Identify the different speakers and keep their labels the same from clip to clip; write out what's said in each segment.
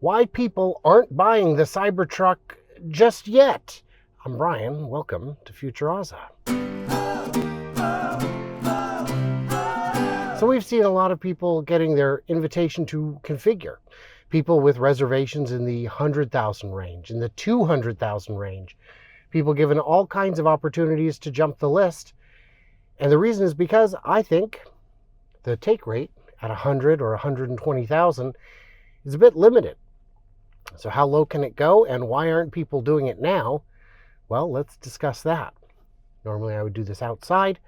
Speaker 1: Why people aren't buying the Cybertruck just yet. I'm Brian. Welcome to Future Ozza. So we've seen a lot of people getting their invitation to configure. People with reservations in the 100,000 range, in the 200,000 range. People given all kinds of opportunities to jump the list. And the reason is because I think the take rate at 100 or 120,000 is a bit limited. So how low can it go, and why aren't people doing it now? Well, let's discuss that. Normally I would do this outside,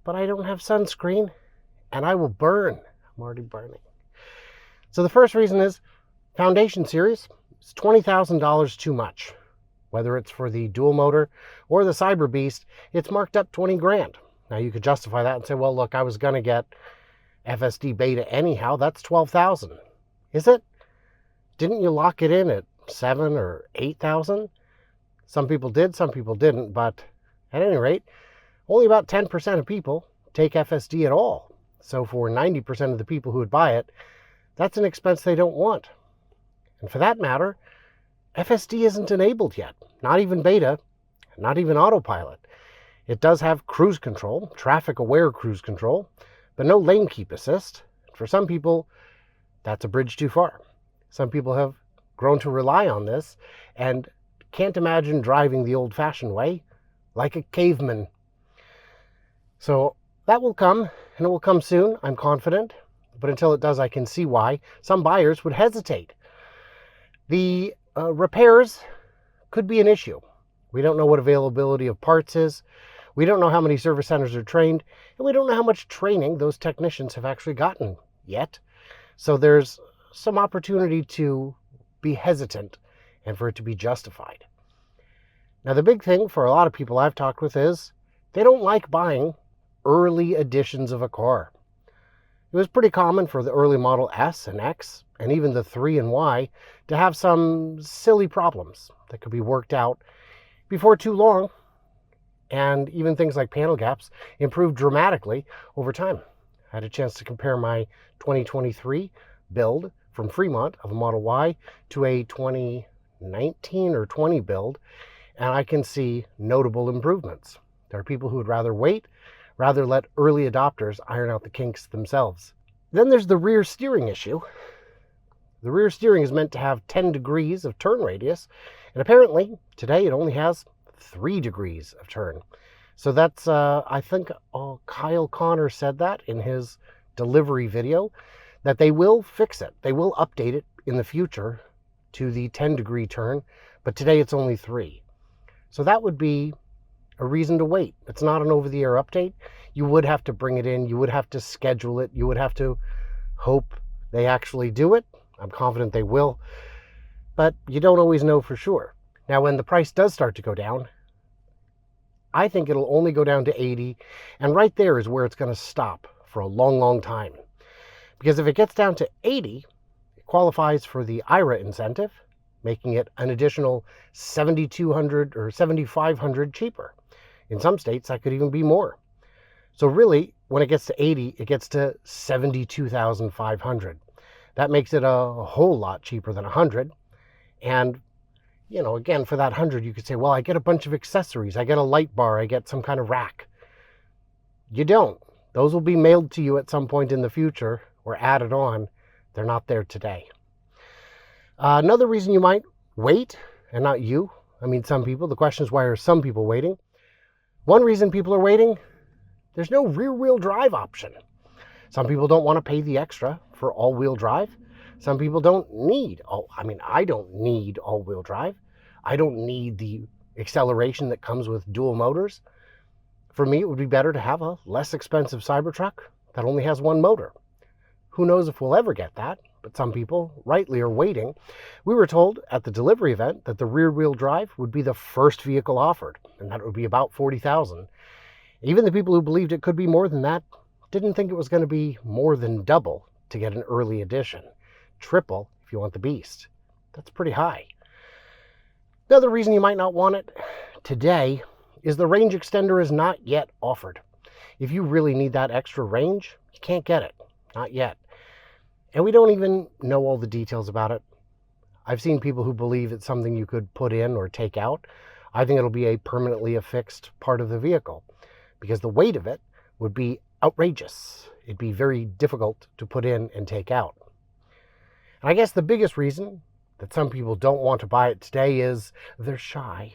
Speaker 1: but I don't have sunscreen, and I will burn. I'm already burning. So the first reason is Foundation Series is $20,000 too much. Whether it's for the dual motor or the Cyber Beast, it's marked up 20 grand. Now you could justify that and say, well, look, I was going to get FSD beta anyhow. That's 12,000. Is it? Didn't you lock it in at 7 or 8,000? Some people did, some people didn't, but at any rate, only about 10% of people take FSD at all. So for 90% of the people who would buy it, that's an expense they don't want. And for that matter, FSD isn't enabled yet, not even beta, not even autopilot. It does have cruise control, traffic-aware cruise control, but no lane keep assist. For some people, that's a bridge too far. Some people have grown to rely on this and can't imagine driving the old-fashioned way, like a caveman. So that will come, and it will come soon, I'm confident. But until it does, I can see why some buyers would hesitate. The repairs could be an issue. We don't know what availability of parts is. We don't know how many service centers are trained, and we don't know how much training those technicians have actually gotten yet. So there's some opportunity to be hesitant and for it to be justified. Now, the big thing for a lot of people I've talked with is they don't like buying early editions of a car. It was pretty common for the early Model S and X and even the 3 and Y to have some silly problems that could be worked out before too long, and even things like panel gaps improved dramatically over time. I had a chance to compare my 2023 build from Fremont of a Model Y to a 2019 or 20 build, and I can see notable improvements. There are people who would rather wait, rather let early adopters iron out the kinks themselves. Then there's the rear steering issue. The rear steering is meant to have 10 degrees of turn radius, and apparently today it only has 3 degrees of turn. So that's, I think Kyle Connor said that in his delivery video, that they will fix it. They will update it in the future to the 10-degree turn, but today it's only 3. So that would be a reason to wait. It's not an over-the-air update. You would have to bring it in. You would have to schedule it. You would have to hope they actually do it. I'm confident they will, but you don't always know for sure. Now, when the price does start to go down, I think it'll only go down to 80, and right there is where it's going to stop for a long, long time. Because if it gets down to 80, it qualifies for the IRA incentive, making it an additional $7,200 or $7,500 cheaper. In some states, that could even be more. So really, when it gets to 80, it gets to $72,500. That makes it a whole lot cheaper than 100. And, you know, again, for that 100, you could say, well, I get a bunch of accessories. I get a light bar. I get some kind of rack. You don't. Those will be mailed to you at some point in the future or added on. They're not there today. Another reason you might wait, and not you, I mean some people, the question is, why are some people waiting? One reason people are waiting, there's no rear-wheel drive option. Some people don't want to pay the extra for all-wheel drive. Some people don't need, I don't need all-wheel drive. I don't need the acceleration that comes with dual motors. For me, it would be better to have a less expensive Cybertruck that only has one motor. Who knows if we'll ever get that, but some people rightly are waiting. We were told at the delivery event that the rear-wheel drive would be the first vehicle offered, and that it would be about $40,000. Even the people who believed it could be more than that didn't think it was going to be more than double to get an early edition. Triple if you want the Beast. That's pretty high. Another reason you might not want it today is the range extender is not yet offered. If you really need that extra range, you can't get it. Not yet. And we don't even know all the details about it. I've seen people who believe it's something you could put in or take out. I think it'll be a permanently affixed part of the vehicle because the weight of it would be outrageous. It'd be very difficult to put in and take out. And I guess the biggest reason that some people don't want to buy it today is they're shy.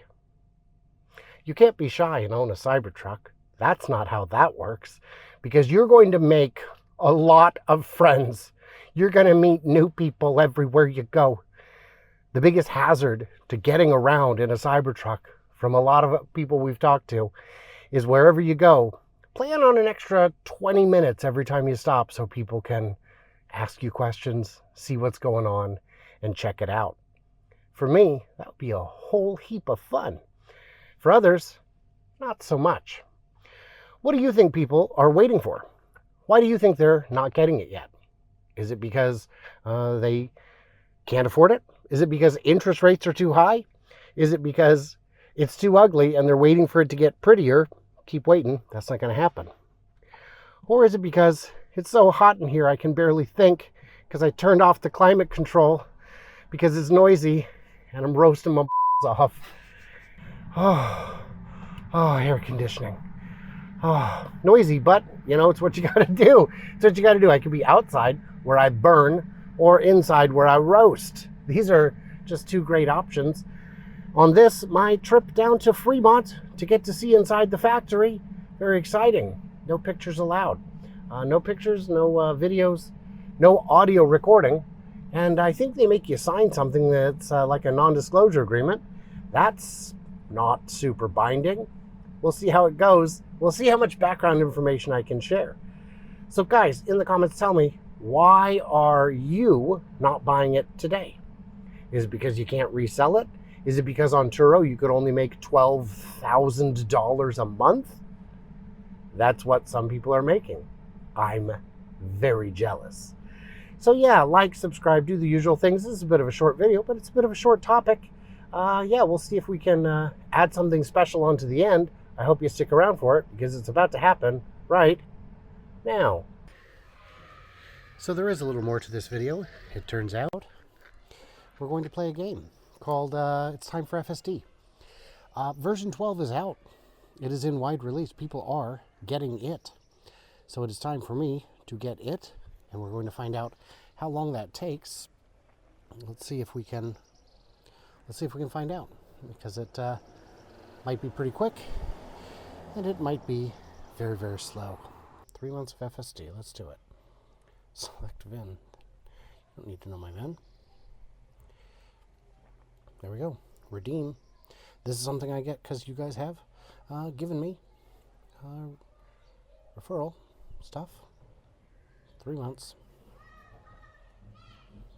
Speaker 1: You can't be shy and own a Cybertruck. That's not how that works, because you're going to make a lot of friends. You're going to meet new people everywhere you go. The biggest hazard to getting around in a Cybertruck, from a lot of people we've talked to, is wherever you go, plan on an extra 20 minutes every time you stop so people can ask you questions, see what's going on, and check it out. For me, that would be a whole heap of fun. For others, not so much. What do you think people are waiting for? Why do you think they're not getting it yet? Is it because they can't afford it? Is it because interest rates are too high? Is it because it's too ugly and they're waiting for it to get prettier? Keep waiting, that's not going to happen. Or is it because it's so hot in here I can barely think because I turned off the climate control because it's noisy and I'm roasting my off. Oh, air conditioning. Oh, noisy, but, it's what you got to do. It's what you got to do. I could be outside where I burn or inside where I roast. These are just two great options. On this, my trip down to Fremont to get to see inside the factory. Very exciting. No pictures allowed. No pictures, no videos, no audio recording. And I think they make you sign something that's like a non-disclosure agreement. That's not super binding. We'll see how it goes. We'll see how much background information I can share. So guys, in the comments, tell me, why are you not buying it today? Is it because you can't resell it? Is it because on Turo you could only make $12,000 a month? That's what some people are making. I'm very jealous. So yeah, like, subscribe, do the usual things. This is a bit of a short video, but it's a bit of a short topic. Yeah, we'll see if we can add something special onto the end. I hope you stick around for it because it's about to happen right now. So there is a little more to this video, it turns out. We're going to play a game called It's Time for FSD. Version 12 is out. It is in wide release. People are getting it. So it is time for me to get it, and we're going to find out how long that takes. Let's see if we can find out, because it might be pretty quick and it might be very, very slow. 3 months of FSD. Let's do it. Select VIN. You don't need to know my VIN. There we go. Redeem. This is something I get because you guys have given me referral stuff. 3 months.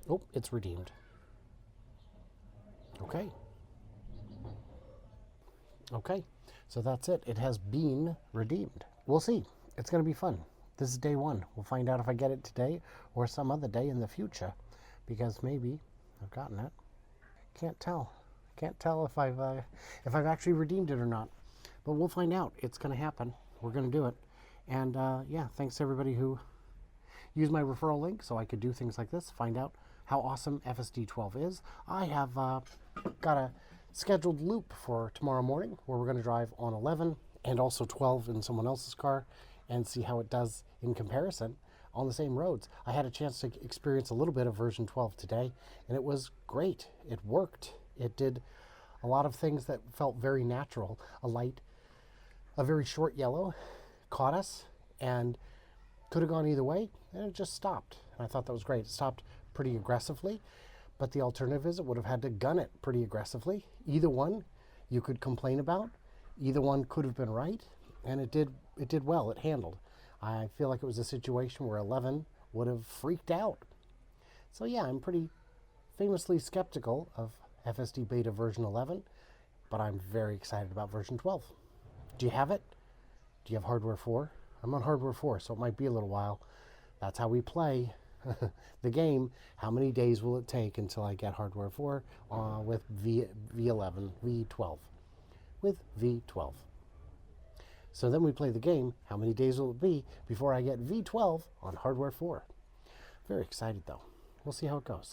Speaker 1: Oh, it's redeemed. Okay. Okay. So that's it. It has been redeemed. We'll see. It's going to be fun. This is day one. We'll find out if I get it today or some other day in the future, because maybe I've gotten it. Can't tell. Can't tell if I've actually redeemed it or not. But we'll find out. It's going to happen. We're going to do it. And yeah, thanks to everybody who used my referral link so I could do things like this, find out how awesome FSD 12 is. I have got a scheduled loop for tomorrow morning where we're going to drive on 11 and also 12 in someone else's car and see how it does in comparison on the same roads. I had a chance to experience a little bit of version 12 today, and it was great. It worked. It did a lot of things that felt very natural. A very short yellow caught us and could have gone either way, and it just stopped. And I thought that was great. It stopped pretty aggressively, but the alternative is it would have had to gun it pretty aggressively. Either one you could complain about. Either one could have been right, and it did well. It handled. I feel like it was a situation where 11 would have freaked out. So yeah, I'm pretty famously skeptical of FSD beta version 11, but I'm very excited about version 12. Do you have it? Do you have hardware 4? I'm on hardware 4, so it might be a little while. That's how we play the game. How many days will it take until I get hardware 4 with V11, V12? With V12. So then we play the game. How many days will it be before I get V12 on hardware 4? Very excited though. We'll see how it goes.